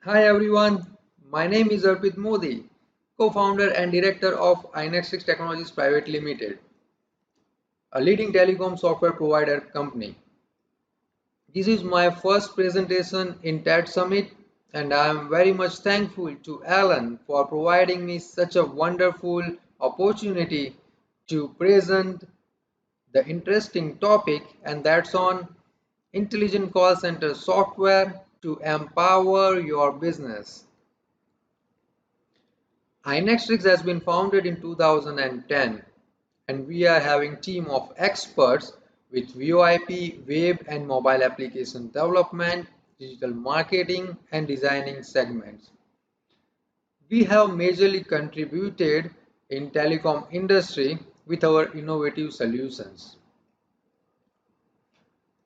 Hi everyone, my name is Arpit Modi, co-founder and director of Inextrix Technologies Private Limited, a leading telecom software provider company. This is my first presentation in TED Summit and I am very much thankful to Alan for providing me such a wonderful opportunity to present the interesting topic, and that's on intelligent call center software to empower your business. iNextrix has been founded in 2010 and we are having team of experts with VoIP, web and mobile application development, digital marketing and designing segments. We have majorly contributed in telecom industry with our innovative solutions.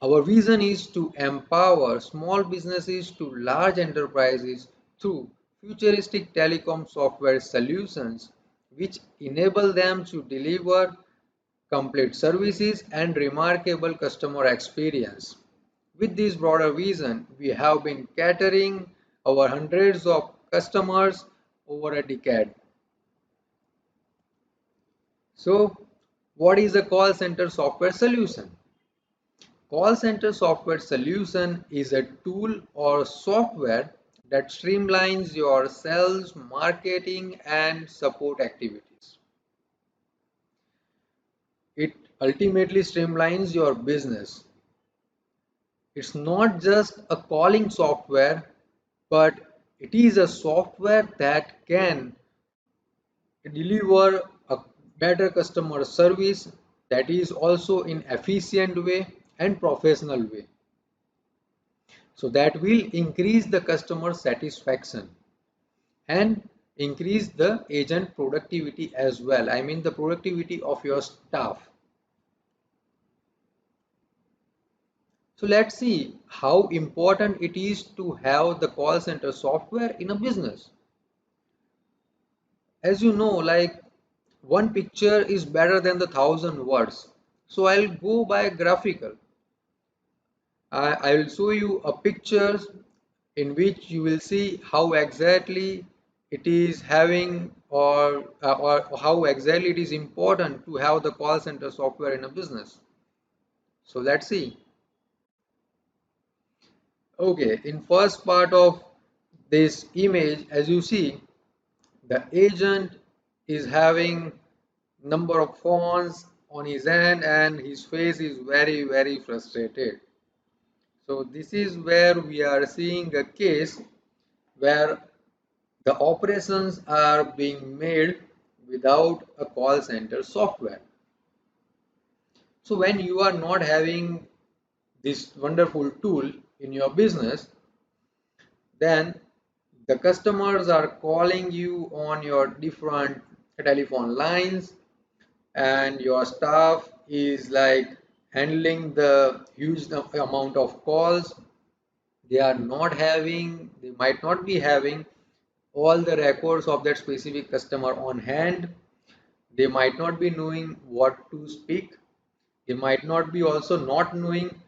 Our vision is to empower small businesses to large enterprises through futuristic telecom software solutions which enable them to deliver complete services and remarkable customer experience. With this broader vision, we have been catering our hundreds of customers over a decade. So, what is a call center software solution? Call center software solution is a tool or software that streamlines your sales, marketing, and support activities. It ultimately streamlines your business. It's not just a calling software, but it is a software that can deliver a better customer service that is also in efficient way and professional way. So that will increase the customer satisfaction and increase the agent productivity as well. I mean the productivity of your staff. So let's see how important it is to have the call center software in a business. As you know, like one picture is better than the thousand words. So I'll go by graphical. I will show you a pictures in which you will see how exactly it is having or how exactly it is important to have the call center software in a business. So let's see. Okay, in first part of this image, as you see, the agent is having number of phones on his hand and his face is very frustrated. So this is where we are seeing a case where the operations are being made without a call center software. So when you are not having this wonderful tool in your business, then the customers are calling you on your different telephone lines and your staff is like handling the huge amount of calls. They might not be having all the records of that specific customer on hand. They might not be knowing what to speak. They might not be also not knowing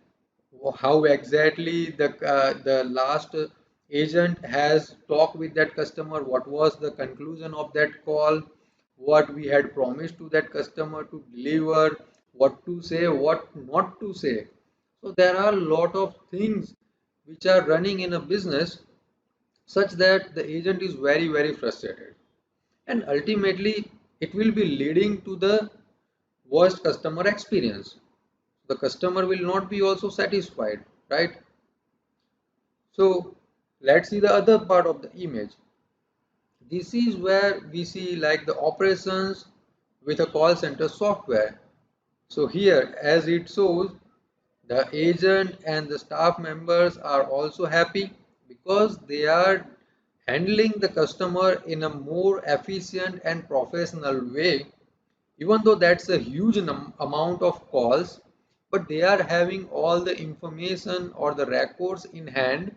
how exactly the last agent has talked with that customer, what was the conclusion of that call, what we had promised to that customer to deliver, what to say, what not to say. So there are a lot of things which are running in a business such that the agent is very frustrated, and ultimately it will be leading to the worst customer experience. The customer will not be also satisfied, right? So let's see the other part of the image. This is where we see like the operations with a call center software. So here as it shows, the agent and the staff members are also happy because they are handling the customer in a more efficient and professional way, even though that's a huge amount of calls, but they are having all the information or the records in hand.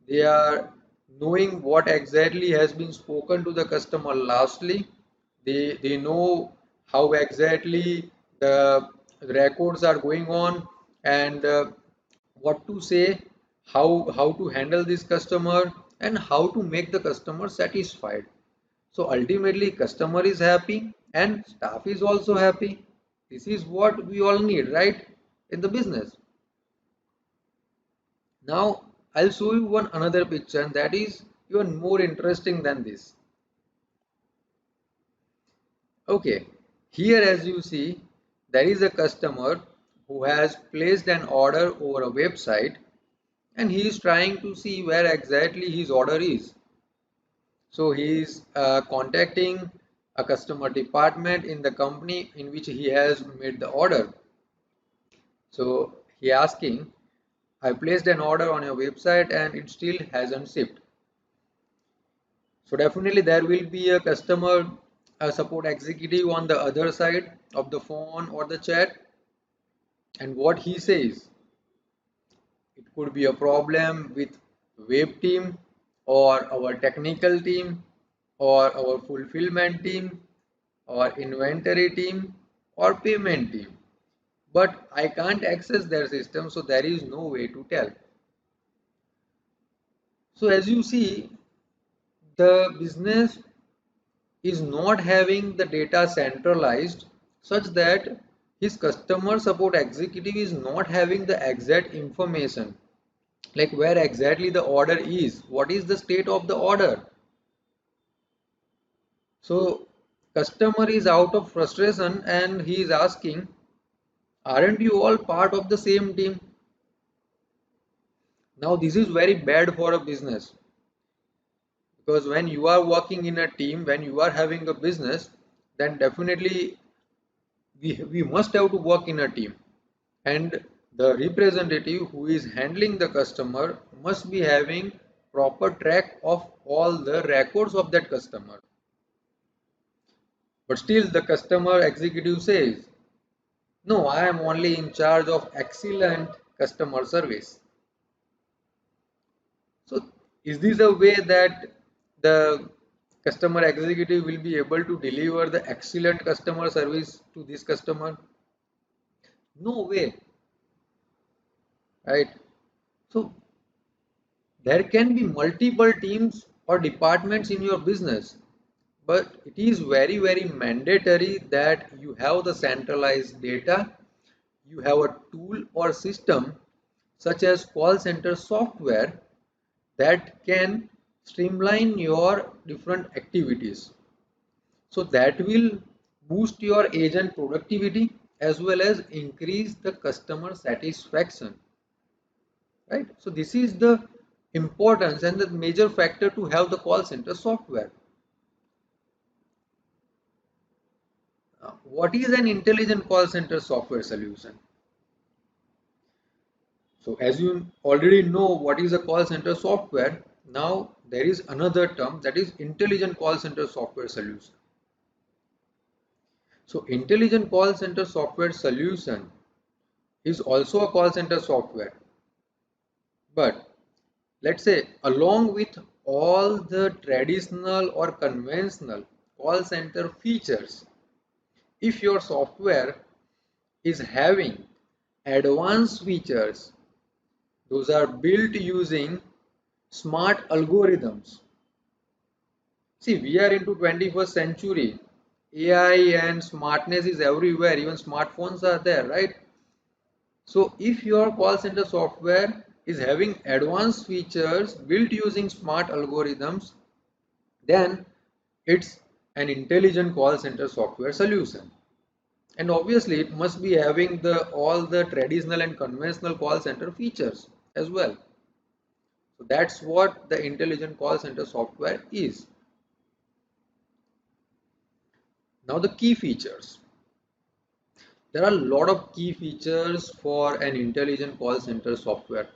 They are knowing what exactly has been spoken to the customer lastly. They know how exactly the records are going on and what to say, how to handle this customer, and how to make the customer satisfied. So ultimately customer is happy and staff is also happy. This is what we all need, right, in the business. Now I'll show you one another picture that is even more interesting than this. Okay, here as you see, there is a customer who has placed an order over a website and he is trying to see where exactly his order is. So he is contacting a customer department in the company in which he has made the order. So he asking, I placed an order on your website and it still hasn't shipped. So definitely there will be a customer support executive on the other side of the phone or the chat, and what he says, it could be a problem with web team or our technical team or our fulfillment team or inventory team or payment team. But I can't access their system, so there is no way to tell. So as you see, the business is not having the data centralized such that his customer support executive is not having the exact information, like where exactly the order is, what is the state of the order. So customer is out of frustration and he is asking, aren't you all part of the same team? Now this is very bad for a business, because when you are working in a team, when you are having a business, then definitely we must have to work in a team, and the representative who is handling the customer must be having proper track of all the records of that customer. But still the customer executive says, no, I am only in charge of excellent customer service. So is this a way that the customer executive will be able to deliver the excellent customer service to this customer? No way, right? So there can be multiple teams or departments in your business, but it is very mandatory that you have the centralized data, you have a tool or system such as call center software that can streamline your different activities. So that will boost your agent productivity as well as increase the customer satisfaction, right? So this is the importance and the major factor to have the call center software. What is an intelligent call center software solution? So as you already know what is a call center software, now there is another term, that is intelligent call center software solution. So intelligent call center software solution is also a call center software, but let's say along with all the traditional or conventional call center features, if your software is having advanced features, those are built using smart algorithms. See, we are into 21st century. AI and smartness is everywhere, even smartphones are there, right? So if your call center software is having advanced features built using smart algorithms, then it's an intelligent call center software solution. And obviously it must be having the all the traditional and conventional call center features as well. So that's what the intelligent call center software is. Now the key features. There are a lot of key features for an intelligent call center software.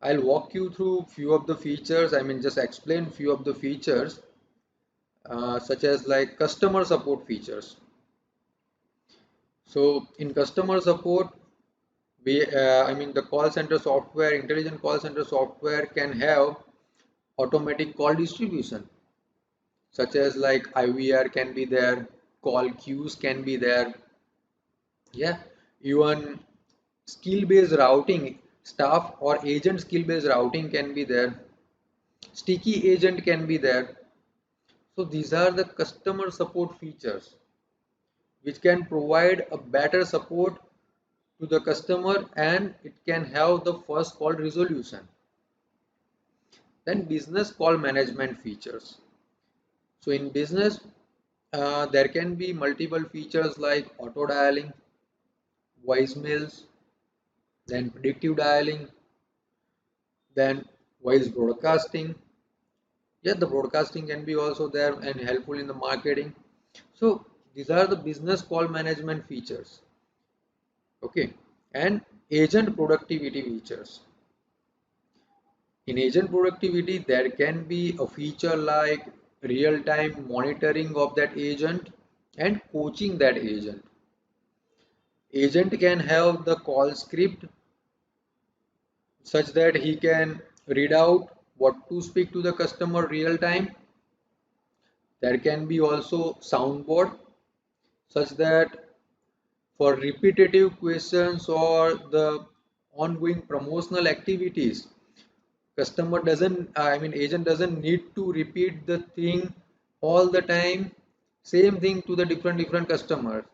I'll walk you through few of the features, just explain few of the features, such as like customer support features. So in customer support, the call center software, intelligent call center software can have automatic call distribution, such as like IVR can be there, call queues can be there, yeah, even skill based routing, staff or agent skill based routing can be there. Sticky agent can be there. So these are the customer support features which can provide a better support to the customer, and it can have the first call resolution. Then business call management features. So in business, there can be multiple features like auto dialing, voicemails, then predictive dialing, then voice broadcasting. Yeah, the broadcasting can be also there and helpful in the marketing. So these are the business call management features. Okay, and agent productivity features. In agent productivity, there can be a feature like real-time monitoring of that agent and coaching that agent. Agent can have the call script such that he can read out what to speak to the customer real time. There can be also soundboard such that for repetitive questions or the ongoing promotional activities, customer doesn't, I mean, agent doesn't need to repeat the thing all the time, same thing to the different customers.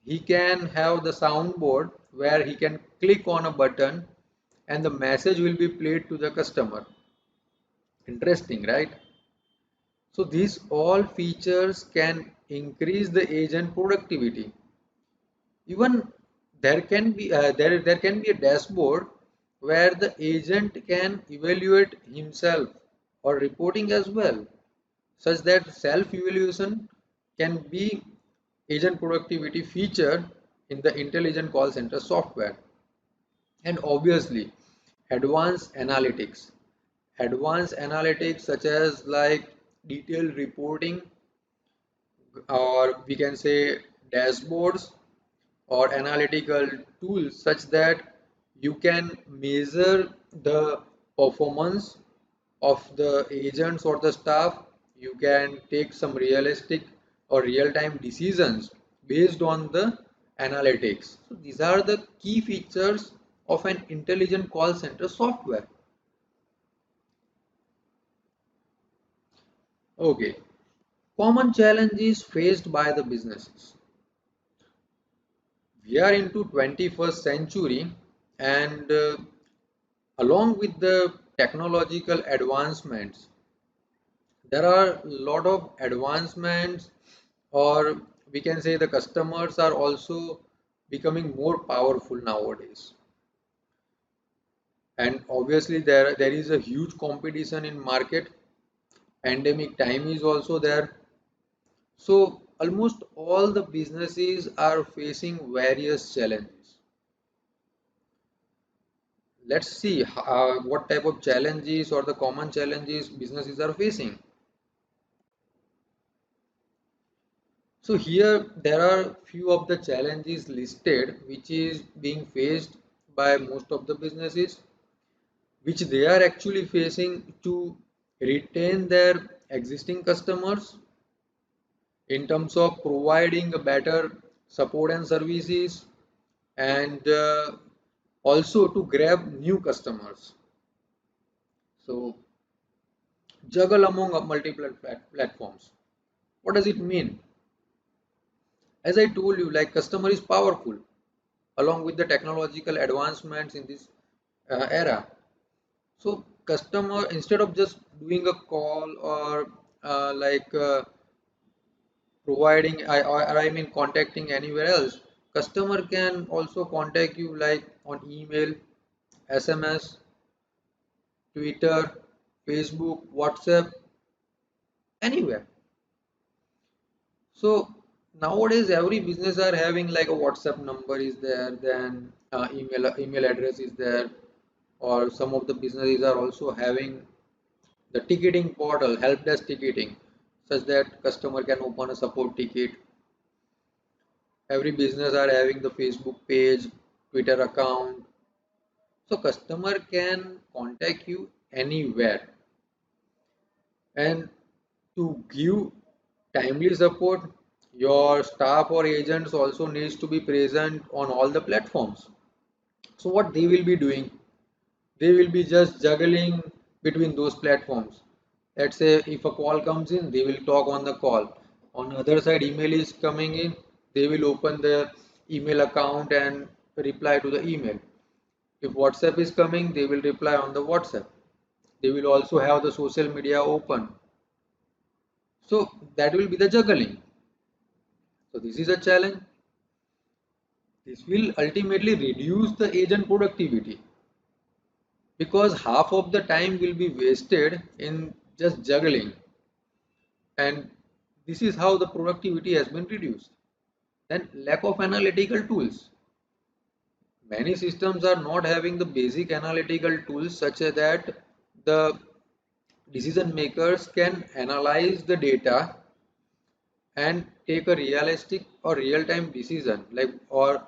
He can have the soundboard where he can click on a button and the message will be played to the customer. Interesting, right? So these all features can increase the agent productivity. Even there can be a dashboard where the agent can evaluate himself or reporting as well, such that self evaluation can be agent productivity feature in the intelligent call center software. And obviously advanced analytics such as like detailed reporting, or we can say dashboards or analytical tools such that you can measure the performance of the agents or the staff. You can take some realistic or real-time decisions based on the analytics. So these are the key features of an intelligent call center software. Okay, common challenges faced by the businesses. We are into 21st century, and along with the technological advancements, there are a lot of advancements, or we can say the customers are also becoming more powerful nowadays. And obviously there is a huge competition in market. Pandemic time is also there. So almost all the businesses are facing various challenges. Let's see what type of challenges or the common challenges businesses are facing. So here there are few of the challenges listed which is being faced by most of the businesses, which they are actually facing to retain their existing customers in terms of providing a better support and services, and also to grab new customers. So juggle among multiple platforms. What does it mean? As I told you, like customer is powerful along with the technological advancements in this era. So customer, instead of just doing a call or providing or I mean contacting anywhere else, customer can also contact you like on email, SMS, Twitter, Facebook, WhatsApp, anywhere. So nowadays every business are having like a WhatsApp number is there, then email address is there, or some of the businesses are also having the ticketing portal, help desk ticketing, such that customer can open a support ticket. Every business are having the Facebook page, Twitter account, so customer can contact you anywhere. And to give timely support, your staff or agents also needs to be present on all the platforms. So what they will be doing, they will be just juggling between those platforms. Let's say if a call comes in, they will talk on the call. On the other side, email is coming in, they will open the email account and reply to the email. If WhatsApp is coming, they will reply on the WhatsApp. They will also have the social media open. So that will be the juggling. So this is a challenge. This will ultimately reduce the agent productivity because half of the time will be wasted in just juggling, and this is how the productivity has been reduced. Then lack of analytical tools. Many systems are not having the basic analytical tools such as that the decision makers can analyze the data and take a realistic or real-time decision, like, or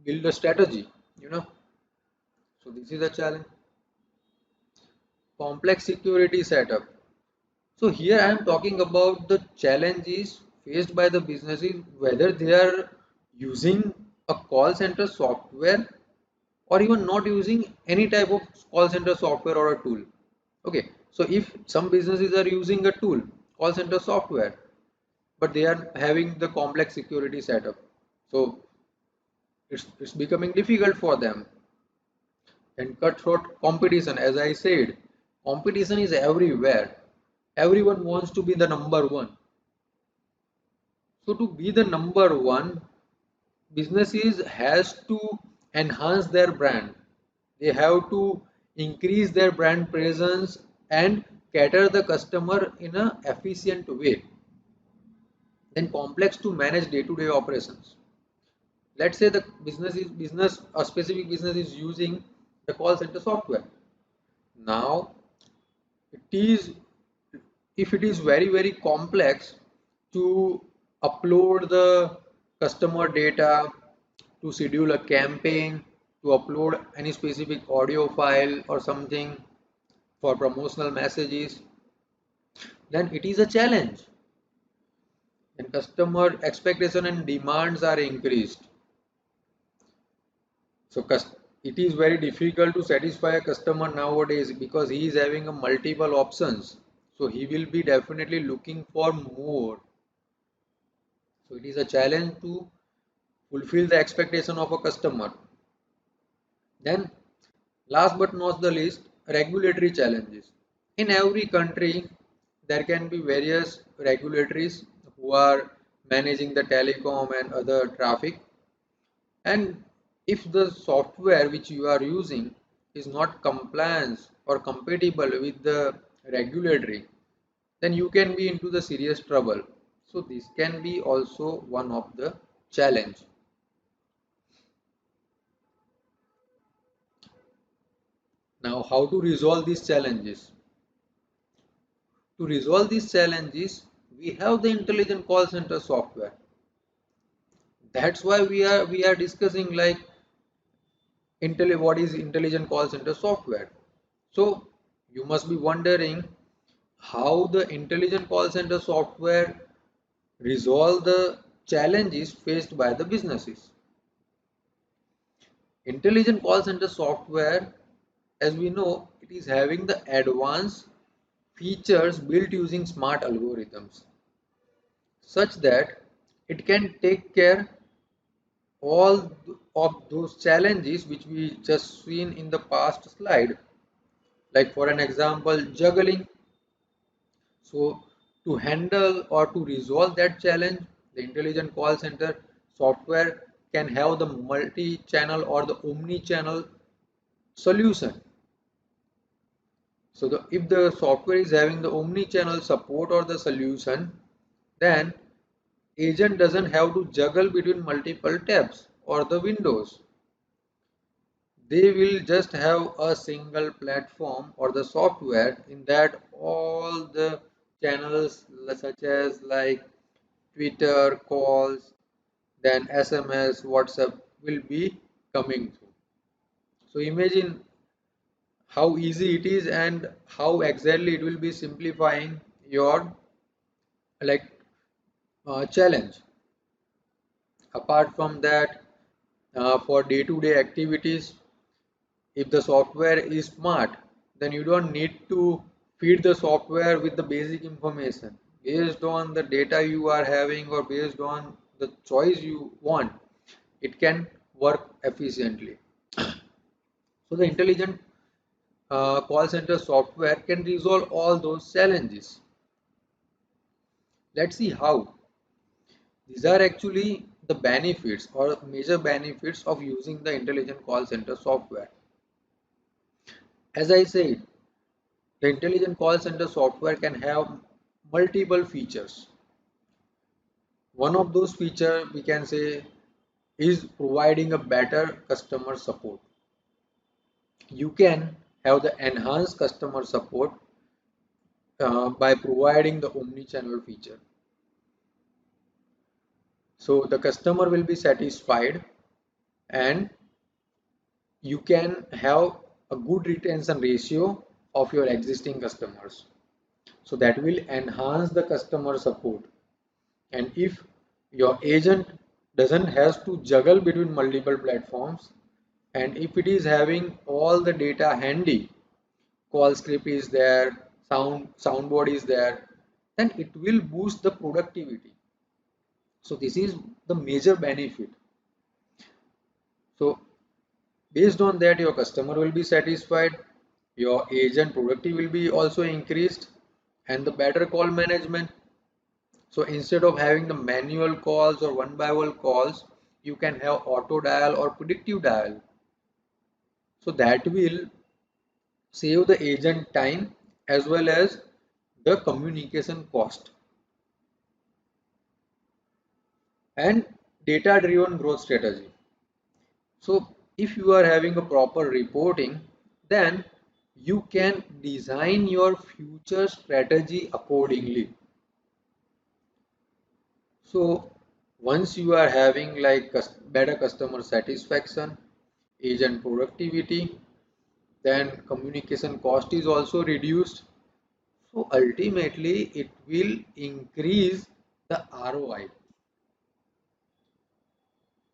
build a strategy, you know. So this is a challenge. Complex security setup. So here I am talking about the challenges faced by the businesses, whether they are using a call center software or even not using any type of call center software or a tool. Okay, so if some businesses are using a tool, call center software, but they are having the complex security setup, so it's becoming difficult for them. And cutthroat competition, as I said, competition is everywhere. Everyone wants to be the number one. So to be the number one, businesses has to enhance their brand. They have to increase their brand presence and cater the customer in a efficient way. Then complex to manage day-to-day operations. Let's say the business a specific business is using the call center software. Now it is, if it is very complex to upload the customer data, to schedule a campaign, to upload any specific audio file or something for promotional messages, then it is a challenge, and customer expectation and demands are increased. So it is very difficult to satisfy a customer nowadays because he is having a multiple options, so he will be definitely looking for more. So it is a challenge to fulfill the expectation of a customer. Then last but not the least, regulatory challenges. In every country, there can be various regulatories who are managing the telecom and other traffic. And if the software which you are using is not compliant or compatible with the regulatory, then you can be into the serious trouble. So this can be also one of the challenge. Now, how to resolve these challenges? To resolve these challenges, we have the intelligent call center software. That's why we are discussing like what is intelligent call center software. So you must be wondering how the intelligent call center software resolve the challenges faced by the businesses. Intelligent call center software, as we know, it is having the advanced features built using smart algorithms such that it can take care all of those challenges which we just seen in the past slide. Like for an example, juggling. So to handle or to resolve that challenge, the intelligent call center software can have the multi-channel or the omni-channel solution. So if the software is having the omni-channel support or the solution, then agent doesn't have to juggle between multiple tabs or the windows. They will just have a single platform or the software in that all the channels such as like Twitter, calls, then SMS, WhatsApp will be coming through. So imagine how easy it is and how exactly it will be simplifying your like challenge. Apart from that, for day-to-day activities, if the software is smart, then you don't need to feed the software with the basic information based on the data you are having or based on the choice you want. It can work efficiently. So the intelligent call center software can resolve all those challenges. Let's see how. These are actually the benefits or major benefits of using the intelligent call center software. As I said, the intelligent call center software can have multiple features. One of those features we can say is providing a better customer support. You can have the enhanced customer support by providing the omni-channel feature. So the customer will be satisfied and you can have a good retention ratio of your existing customers. So that will enhance the customer support. And if your agent doesn't have to juggle between multiple platforms, and if it is having all the data handy, call script is there, soundboard is there, then it will boost the productivity. So this is the major benefit. So based on that, your customer will be satisfied, your agent productivity will be also increased, and the better call management. So instead of having the manual calls or one by one calls, you can have auto dial or predictive dial. So that will save the agent time as well as the communication cost. And data driven growth strategy. So if you are having a proper reporting, then you can design your future strategy accordingly. So once you are having like better customer satisfaction, agent productivity, then communication cost is also reduced. So ultimately it will increase the ROI.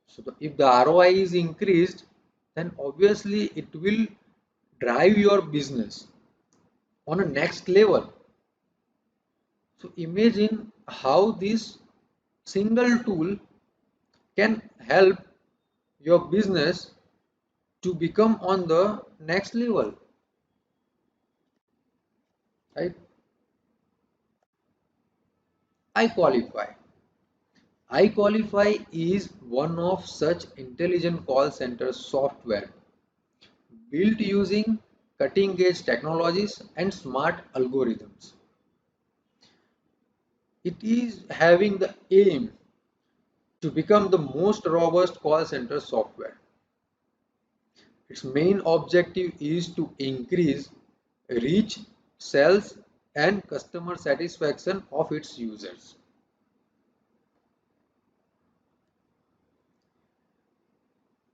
So if the ROI is increased, then obviously it will drive your business on a next level. So imagine how this single tool can help your business to become on the next level, right? iQualify. iQualify is one of such intelligent call center software built using cutting edge technologies and smart algorithms. It is having the aim to become the most robust call center software. Its main objective is to increase reach, sales, and customer satisfaction of its users.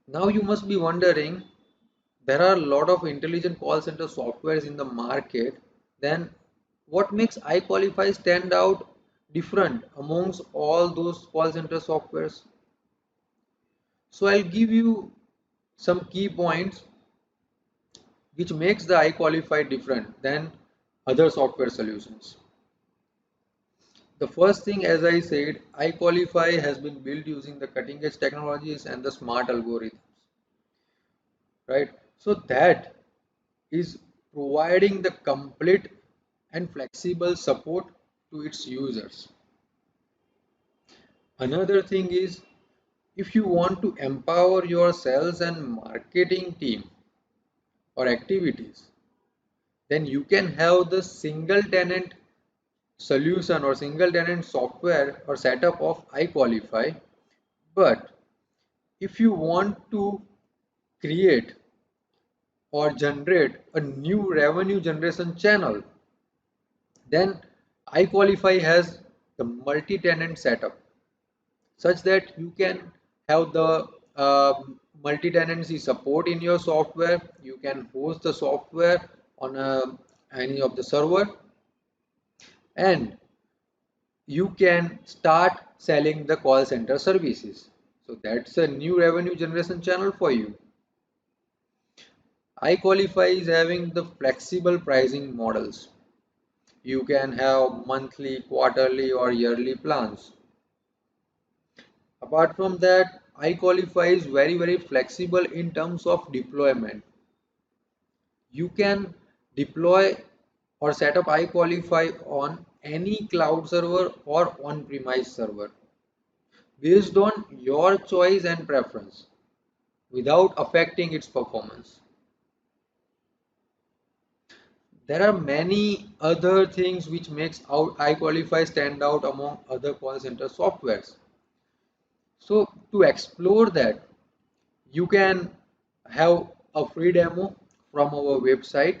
Now you must be wondering, there are a lot of intelligent call center softwares in the market. Then what makes iQualify stand out different amongst all those call center softwares? So I'll give you some key points which makes the iQualify different than other software solutions. The first thing, as I said, iQualify has been built using the cutting edge technologies and the smart algorithms, right? So that is providing the complete and flexible support to its users. Another thing is, if you want to empower your sales and marketing team or activities, then you can have the single tenant solution or single tenant software or setup of iQualify. But if you want to create or generate a new revenue generation channel, then iQualify has the multi-tenant setup such that you can have the multi-tenancy support in your software. You can host the software on any of the server, and you can start selling the call center services. So that's a new revenue generation channel for you. iQualify is having the flexible pricing models. You can have monthly, quarterly, or yearly plans. Apart from that, iQualify is very flexible in terms of deployment. You can deploy or set up iQualify on any cloud server or on-premise server based on your choice and preference without affecting its performance. There are many other things which makes out iQualify stand out among other call center softwares. So to explore that, you can have a free demo from our website,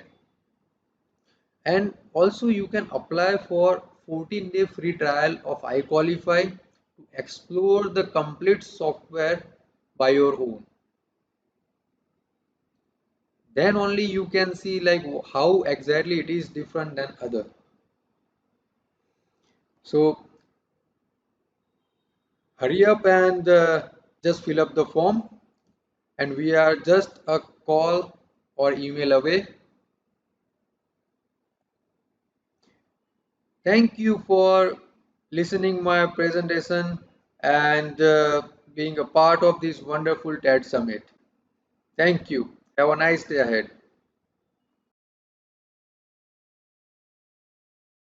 and also you can apply for 14-day free trial of iQualify to explore the complete software by your own. Then only you can see like how exactly it is different than other. So hurry up and just fill up the form, and we are just a call or email away. Thank you for listening my presentation and being a part of this wonderful TED Summit. Thank you. Have a nice day ahead.